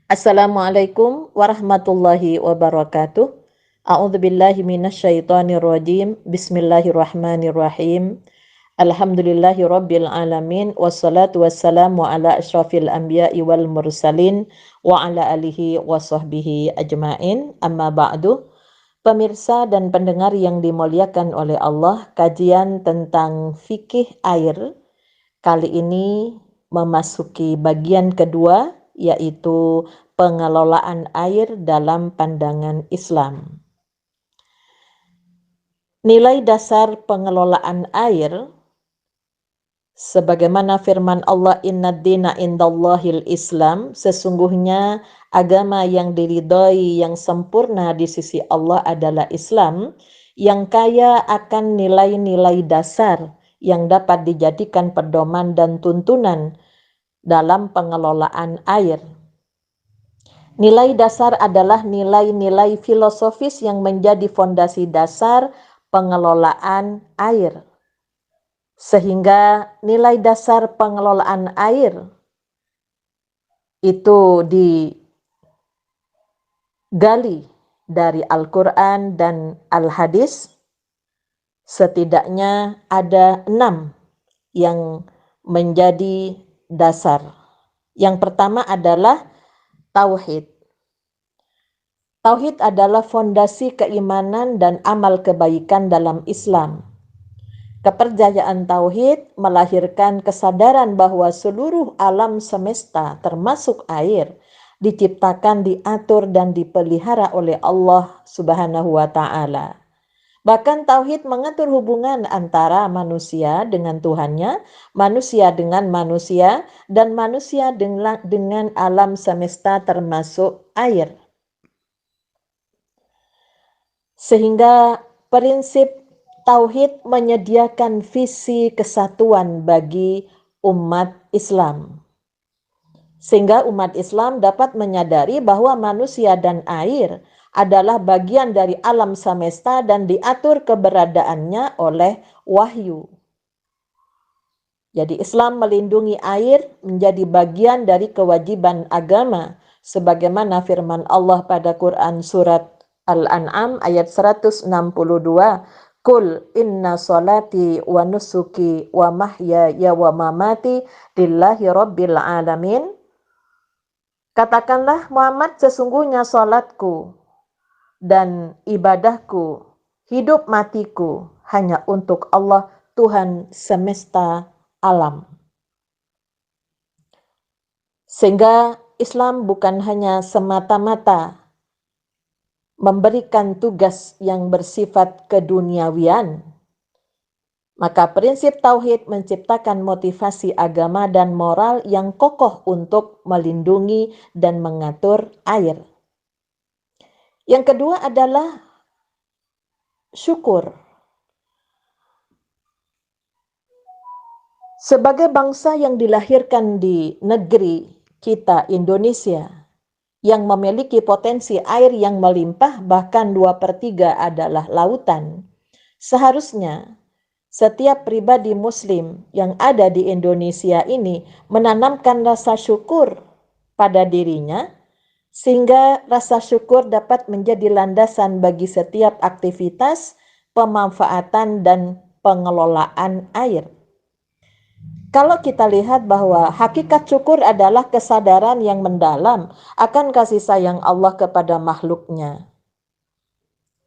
Assalamualaikum warahmatullahi wabarakatuh. A'udzubillahi minasyaitonir rajim. Bismillahirrahmanirrahim. Alhamdulillahi rabbil alamin wassalatu wassalamu ala asyrafil anbiya'i wal mursalin wa ala alihi wa sahbihi ajmain. Amma ba'du. Pemirsa dan pendengar yang dimuliakan oleh Allah, kajian tentang fikih air kali ini memasuki bagian kedua, yaitu pengelolaan air dalam pandangan Islam. Nilai dasar pengelolaan air, sebagaimana firman Allah, Inna dina indallahil Islam, sesungguhnya agama yang diridhoi yang sempurna di sisi Allah adalah Islam, yang kaya akan nilai-nilai dasar yang dapat dijadikan pedoman dan tuntunan dalam pengelolaan air. Nilai dasar adalah nilai-nilai filosofis yang menjadi fondasi dasar pengelolaan air. Sehingga nilai dasar pengelolaan air itu digali dari Al-Quran dan Al-Hadis. Setidaknya ada 6 yang menjadi dasar. Yang pertama adalah tauhid. Tauhid adalah fondasi keimanan dan amal kebaikan dalam Islam. Kepercayaan tauhid melahirkan kesadaran bahwa seluruh alam semesta termasuk air diciptakan, diatur dan dipelihara oleh Allah Subhanahu wa taala. Bahkan tauhid mengatur hubungan antara manusia dengan Tuhannya, manusia dengan manusia, dan manusia dengan alam semesta termasuk air. Sehingga prinsip tauhid menyediakan visi kesatuan bagi umat Islam. Sehingga umat Islam dapat menyadari bahwa manusia dan air adalah bagian dari alam semesta dan diatur keberadaannya oleh wahyu. Jadi Islam melindungi air menjadi bagian dari kewajiban agama, sebagaimana firman Allah pada Quran surat Al-An'am ayat 162, Qul inna salati wa nusuki wa mahyaya wa mamati lillahi rabbil alamin. Katakanlah Muhammad, sesungguhnya salatku dan ibadahku, hidup matiku hanya untuk Allah, Tuhan semesta alam. Sehingga Islam bukan hanya semata-mata memberikan tugas yang bersifat keduniawian, maka prinsip tauhid menciptakan motivasi agama dan moral yang kokoh untuk melindungi dan mengatur air. Yang kedua adalah syukur. Sebagai bangsa yang dilahirkan di negeri kita Indonesia, yang memiliki potensi air yang melimpah, bahkan 2/3 adalah lautan, seharusnya setiap pribadi muslim yang ada di Indonesia ini menanamkan rasa syukur pada dirinya, sehingga rasa syukur dapat menjadi landasan bagi setiap aktivitas, pemanfaatan, dan pengelolaan air. Kalau kita lihat bahwa hakikat syukur adalah kesadaran yang mendalam akan kasih sayang Allah kepada makhluknya.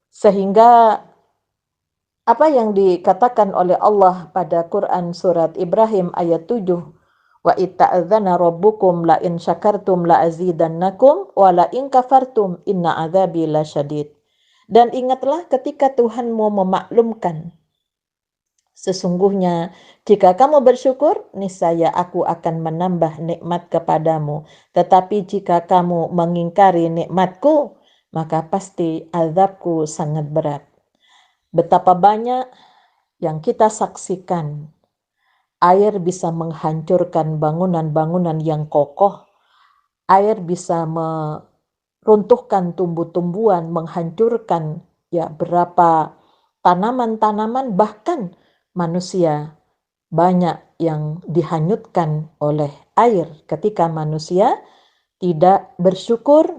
Sehingga apa yang dikatakan oleh Allah pada Quran surat Ibrahim ayat 7, wa itta'adzana rabbukum la in syakartum la azidannakum wa la in kafartum inna adzabi lasyadid. Dan ingatlah ketika Tuhanmu memaklumkan, sesungguhnya jika kamu bersyukur, niscaya aku akan menambah nikmat kepadamu. Tetapi jika kamu mengingkari nikmatku, maka pasti azabku sangat berat. Betapa banyak yang kita saksikan, air bisa menghancurkan bangunan-bangunan yang kokoh, air bisa meruntuhkan tumbuh-tumbuhan, menghancurkan berapa tanaman-tanaman, bahkan manusia banyak yang dihanyutkan oleh air ketika manusia tidak bersyukur,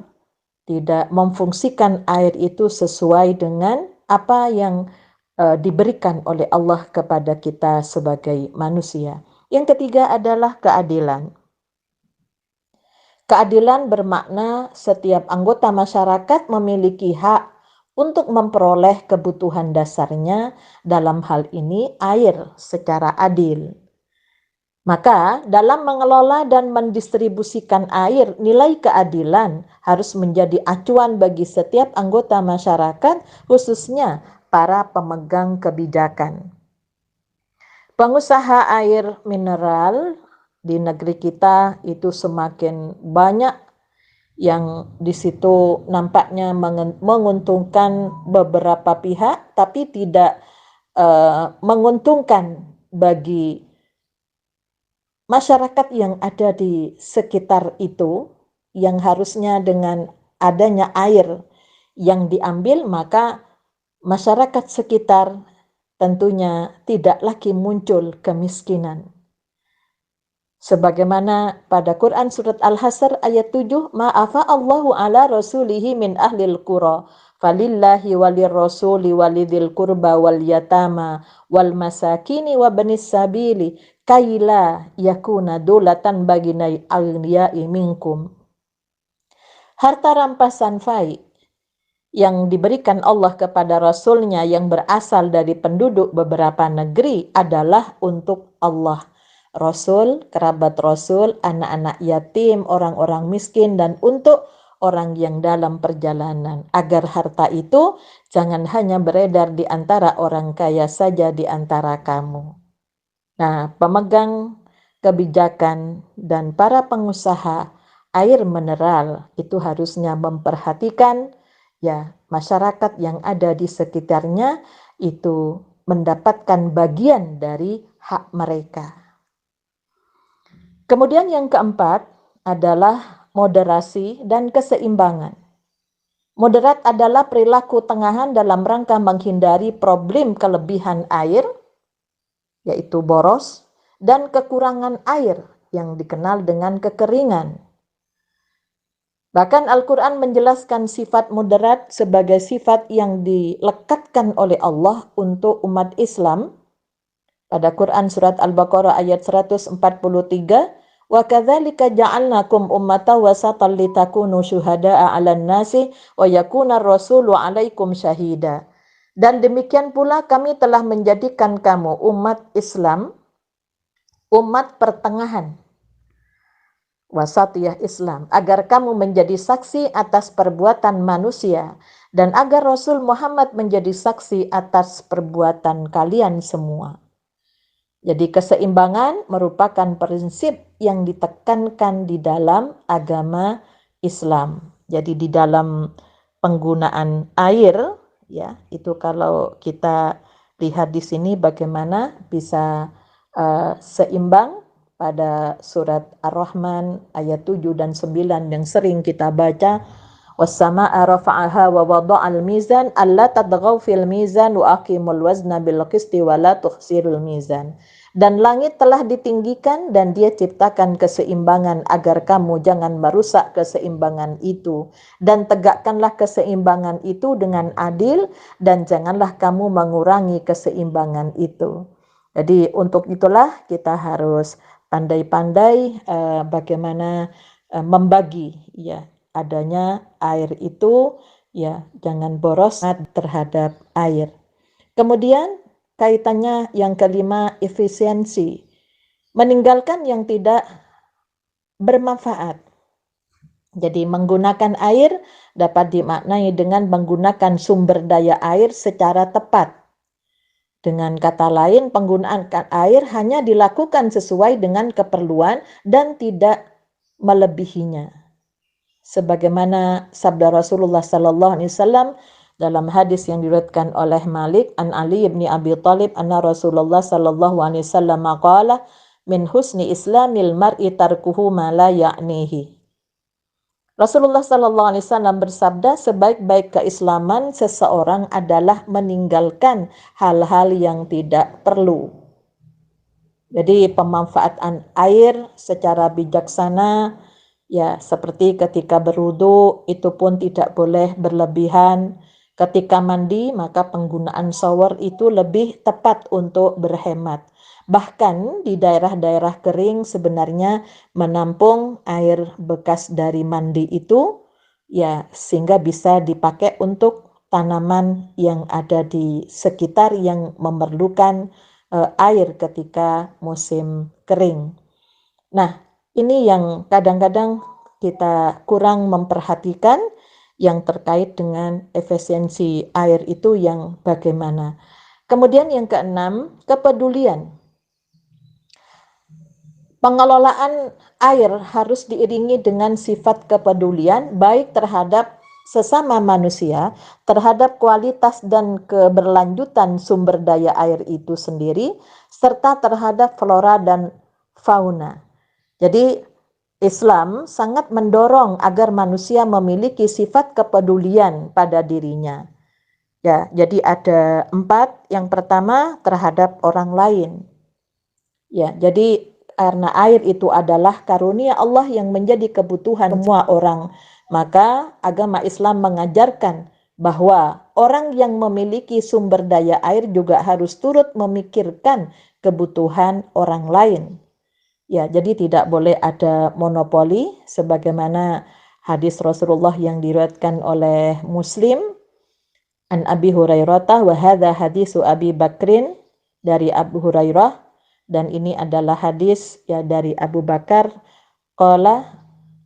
tidak memfungsikan air itu sesuai dengan apa yang diberikan oleh Allah kepada kita sebagai manusia. Yang ketiga adalah keadilan. Keadilan bermakna setiap anggota masyarakat memiliki hak untuk memperoleh kebutuhan dasarnya, dalam hal ini air, secara adil. Maka dalam mengelola dan mendistribusikan air, nilai keadilan harus menjadi acuan bagi setiap anggota masyarakat, khususnya para pemegang kebijakan. Pengusaha air mineral di negeri kita itu semakin banyak, yang di situ nampaknya menguntungkan beberapa pihak, tapi tidak menguntungkan bagi masyarakat yang ada di sekitar itu, yang harusnya dengan adanya air yang diambil, maka masyarakat sekitar tentunya tidak lagi muncul kemiskinan. Sebagaimana pada Quran surat Al-Hasr ayat 7, ma'afa Allahu ala rasulihi min ahlil qura falillahi walir rasuli walidil qurba wal yatama wal masakini wa banis sabili kaila yakuna dulatan baginai aghniyai minkum. Harta rampasan fai yang diberikan Allah kepada Rasulnya yang berasal dari penduduk beberapa negeri adalah untuk Allah, Rasul, kerabat Rasul, anak-anak yatim, orang-orang miskin, dan untuk orang yang dalam perjalanan. Agar harta itu jangan hanya beredar di antara orang kaya saja di antara kamu. Nah, pemegang kebijakan dan para pengusaha air mineral itu harusnya memperhatikan ya masyarakat yang ada di sekitarnya itu mendapatkan bagian dari hak mereka. Kemudian yang keempat adalah moderasi dan keseimbangan. Moderat adalah perilaku tengahan dalam rangka menghindari problem kelebihan air, yaitu boros, dan kekurangan air yang dikenal dengan kekeringan. Bahkan Al-Quran menjelaskan sifat moderat sebagai sifat yang dilekatkan oleh Allah untuk umat Islam. Pada Quran surat Al-Baqarah ayat 143, wa kadzalika ja'alnakum ummatan wasatan litakunu syuhada'a 'alan nasi wa yakuna rasulu 'alaikum syahida. Dan demikian pula kami telah menjadikan kamu umat Islam, umat pertengahan, wasatiyah Islam, agar kamu menjadi saksi atas perbuatan manusia dan agar Rasul Muhammad menjadi saksi atas perbuatan kalian semua. Jadi keseimbangan merupakan prinsip yang ditekankan di dalam agama Islam. Jadi di dalam penggunaan air, ya itu kalau kita lihat di sini bagaimana bisa seimbang pada surat Ar-Rahman ayat 7 dan 9 yang sering kita baca. Was-samaa'a rafa'aha wa wada'al mizan alla tadghaw fil mizan wa aqimul wazna bil qisti wa la tukhsirul mizan. Dan langit telah ditinggikan dan dia ciptakan keseimbangan agar kamu jangan merusak keseimbangan itu, dan tegakkanlah keseimbangan itu dengan adil dan janganlah kamu mengurangi keseimbangan itu. Jadi untuk itulah kita harus pandai-pandai bagaimana membagi ya adanya air itu, ya jangan boros terhadap air. Kemudian kaitannya yang kelima, efisiensi. Meninggalkan yang tidak bermanfaat. Jadi menggunakan air dapat dimaknai dengan menggunakan sumber daya air secara tepat. Dengan kata lain, penggunaan air hanya dilakukan sesuai dengan keperluan dan tidak melebihinya. Sebagaimana sabda Rasulullah sallallahu alaihi wasallam dalam hadis yang diriwayatkan oleh Malik an Ali bin Abi Thalib anna Rasulullah sallallahu alaihi wasallam qala min husni islamil mar'i tarkuhu ma la ya'nihi. Rasulullah sallallahu alaihi wasallam bersabda, sebaik-baik keislaman seseorang adalah meninggalkan hal-hal yang tidak perlu. Jadi pemanfaatan air secara bijaksana Ya, seperti ketika berwudu itu pun tidak boleh berlebihan. Ketika mandi maka penggunaan shower itu lebih tepat untuk berhemat. Bahkan di daerah-daerah kering sebenarnya menampung air bekas dari mandi itu ya sehingga bisa dipakai untuk tanaman yang ada di sekitar yang memerlukan air ketika musim kering. Nah, ini yang kadang-kadang kita kurang memperhatikan yang terkait dengan efisiensi air itu yang bagaimana. Kemudian yang keenam, kepedulian. Pengelolaan air harus diiringi dengan sifat kepedulian baik terhadap sesama manusia, terhadap kualitas dan keberlanjutan sumber daya air itu sendiri, serta terhadap flora dan fauna. Jadi Islam sangat mendorong agar manusia memiliki sifat kepedulian pada dirinya. Ya, jadi ada 4. Yang pertama terhadap orang lain. Ya, jadi karena air itu adalah karunia Allah yang menjadi kebutuhan semua orang, maka agama Islam mengajarkan bahwa orang yang memiliki sumber daya air juga harus turut memikirkan kebutuhan orang lain. Ya, jadi tidak boleh ada monopoli sebagaimana hadis Rasulullah yang diriwayatkan oleh Muslim an Abi Hurairah wa hadza hadisu Abi Bakrin dari Abu Hurairah dan ini adalah hadis ya dari Abu Bakar qala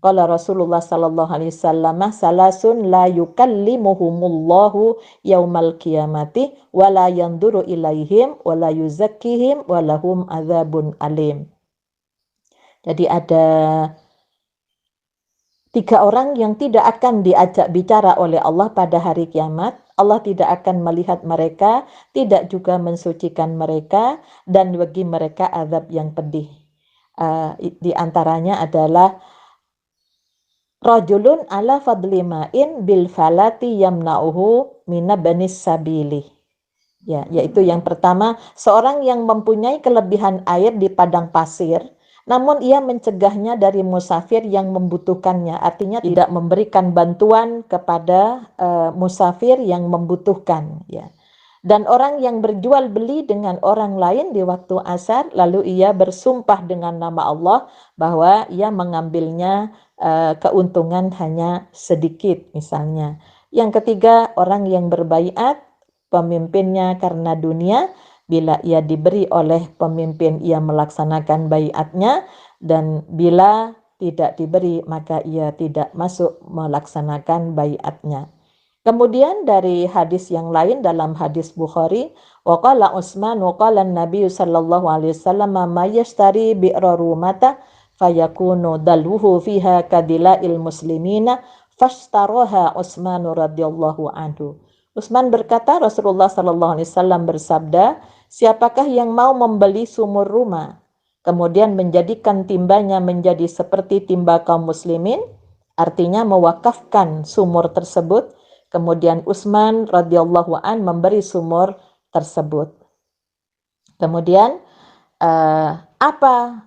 qala Rasulullah sallallahu alaihi wasallam salasun la yukallimuhumullahu yaumal qiyamati wa la yanduru ilaihim wa la yuzakkihim wa lahum adzabun alim. Jadi ada 3 orang yang tidak akan diajak bicara oleh Allah pada hari kiamat. Allah tidak akan melihat mereka, tidak juga mensucikan mereka, dan bagi mereka azab yang pedih. Di antaranya adalah rajulun ala fadli ma'in bil falati yamna'uhu minabanis sabili. Ya, yaitu yang pertama, seorang yang mempunyai kelebihan air di padang pasir, namun ia mencegahnya dari musafir yang membutuhkannya. Artinya tidak memberikan bantuan kepada musafir yang membutuhkan. Ya. Dan orang yang berjual beli dengan orang lain di waktu asar, lalu ia bersumpah dengan nama Allah bahwa ia mengambilnya keuntungan hanya sedikit misalnya. Yang ketiga, orang yang berbaiat pemimpinnya karena dunia, bila ia diberi oleh pemimpin ia melaksanakan baiatnya, dan bila tidak diberi maka ia tidak masuk melaksanakan baiatnya. Kemudian dari hadis yang lain dalam hadis Bukhari, waqala Utsman waqala Nabi sallallahu alaihi wasallam ma yashtari bi'ra rumata fayakunu dalwuhu fiha kadilail muslimina fashtaraha Utsman radhiyallahu anhu. Utsman berkata Rasulullah sallallahu alaihi wasallam bersabda, siapakah yang mau membeli sumur rumah kemudian menjadikan timbanya menjadi seperti timba kaum muslimin, artinya mewakafkan sumur tersebut, kemudian Utsman radhiyallahu an memberi sumur tersebut. Kemudian apa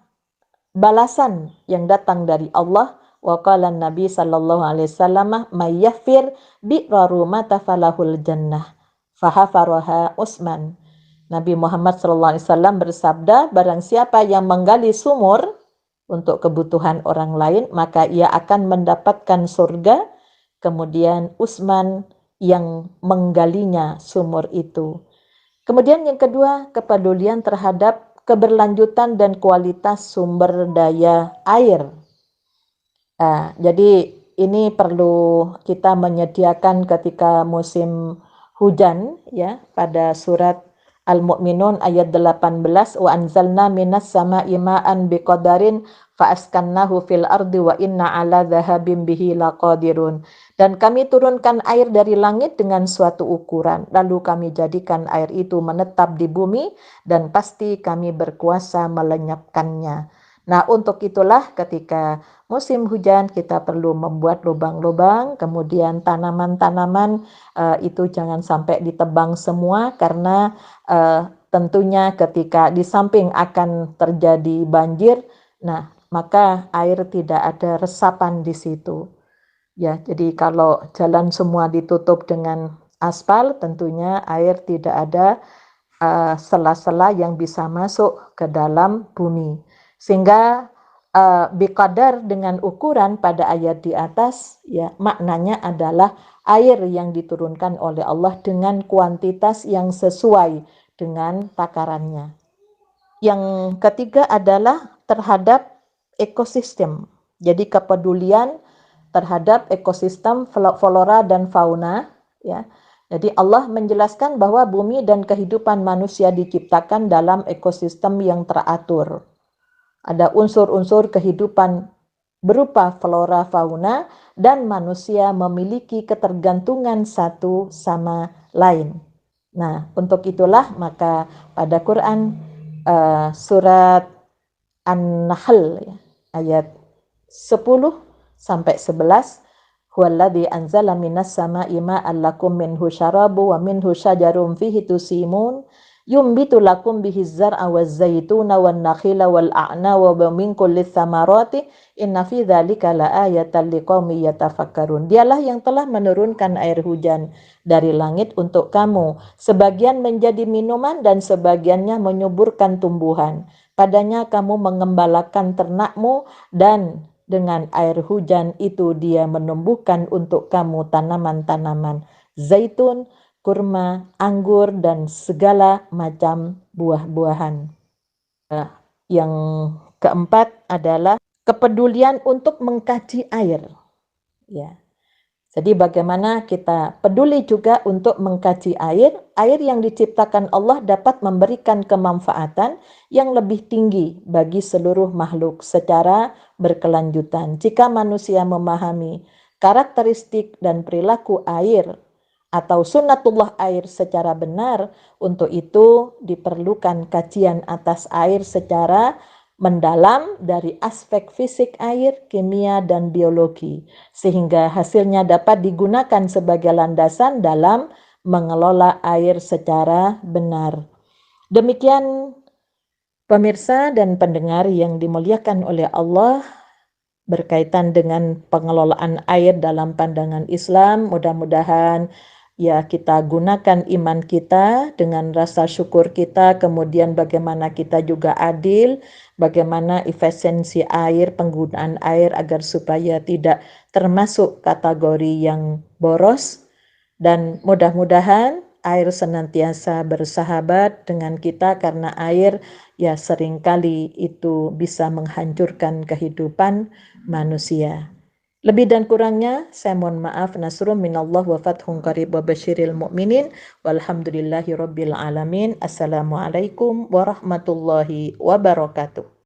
balasan yang datang dari Allah? Wa qala Nabi sallallahu alaihi wasallam may yafir bi'ra rumata falahul jannah fahafaraha Utsman. Nabi Muhammad sallallahu alaihi wasallam bersabda, barang siapa yang menggali sumur untuk kebutuhan orang lain maka ia akan mendapatkan surga. Kemudian Utsman yang menggalinya sumur itu. Kemudian yang kedua, kepedulian terhadap keberlanjutan dan kualitas sumber daya air. Jadi ini perlu kita menyediakan ketika musim hujan ya, pada surat Al-Mu'minun ayat 18, wa anzalna minas sama'i ma'an biqadarin fa askannahu fil ardi wa inna ala dhahabim bihi laqadirun. Dan kami turunkan air dari langit dengan suatu ukuran, lalu kami jadikan air itu menetap di bumi dan pasti kami berkuasa melenyapkannya. Nah, untuk itulah ketika musim hujan kita perlu membuat lubang-lubang, kemudian tanaman-tanaman itu jangan sampai ditebang semua karena tentunya ketika di samping akan terjadi banjir, nah maka air tidak ada resapan di situ. Ya, jadi kalau jalan semua ditutup dengan aspal, tentunya air tidak ada sela-sela yang bisa masuk ke dalam bumi. Sehingga biqadar dengan ukuran pada ayat di atas, ya maknanya adalah air yang diturunkan oleh Allah dengan kuantitas yang sesuai dengan takarannya. Yang ketiga adalah terhadap ekosistem. Jadi kepedulian terhadap ekosistem flora dan fauna, ya. Jadi Allah menjelaskan bahwa bumi dan kehidupan manusia diciptakan dalam ekosistem yang teratur. Ada unsur-unsur kehidupan berupa flora fauna dan manusia memiliki ketergantungan satu sama lain. Nah, untuk itulah maka pada Quran surat An-Nahl ayat 10 sampai 11, huwallazi anzala minas sama'i ma'an lakum minhu syarabu wa minhu syajarun fihi tusimun yumbitu lakum bihi zar'a waz zaituna wan nakhila wal a'naba wa min kulli thamarati inna fi dzalika laayatan liqaumin yatafakkarun. Dialah yang telah menurunkan air hujan dari langit untuk kamu, sebagian menjadi minuman dan sebagiannya menyuburkan tumbuhan. Padanya kamu mengembalakan ternakmu dan dengan air hujan itu dia menumbuhkan untuk kamu tanaman-tanaman zaitun, kurma, anggur, dan segala macam buah-buahan. Yang keempat adalah kepedulian untuk mengkaji air. Ya. Jadi bagaimana kita peduli juga untuk mengkaji air. Air yang diciptakan Allah dapat memberikan kemanfaatan yang lebih tinggi bagi seluruh makhluk secara berkelanjutan. Jika manusia memahami karakteristik dan perilaku air atau sunnatullah air secara benar, untuk itu diperlukan kajian atas air secara mendalam dari aspek fisik air, kimia, dan biologi, sehingga hasilnya dapat digunakan sebagai landasan dalam mengelola air secara benar. Demikian pemirsa dan pendengar yang dimuliakan oleh Allah, berkaitan dengan pengelolaan air dalam pandangan Islam. Mudah-mudahan ya kita gunakan iman kita dengan rasa syukur kita, kemudian bagaimana kita juga adil, bagaimana efisiensi air, penggunaan air agar supaya tidak termasuk kategori yang boros, dan mudah-mudahan air senantiasa bersahabat dengan kita, karena air ya seringkali itu bisa menghancurkan kehidupan manusia. Lebih dan kurangnya saya mohon maaf. Nasrun minallah wa fathun qarib wa basyiril mu'minin walhamdulillahi rabbil alamin. Assalamualaikum warahmatullahi wabarakatuh.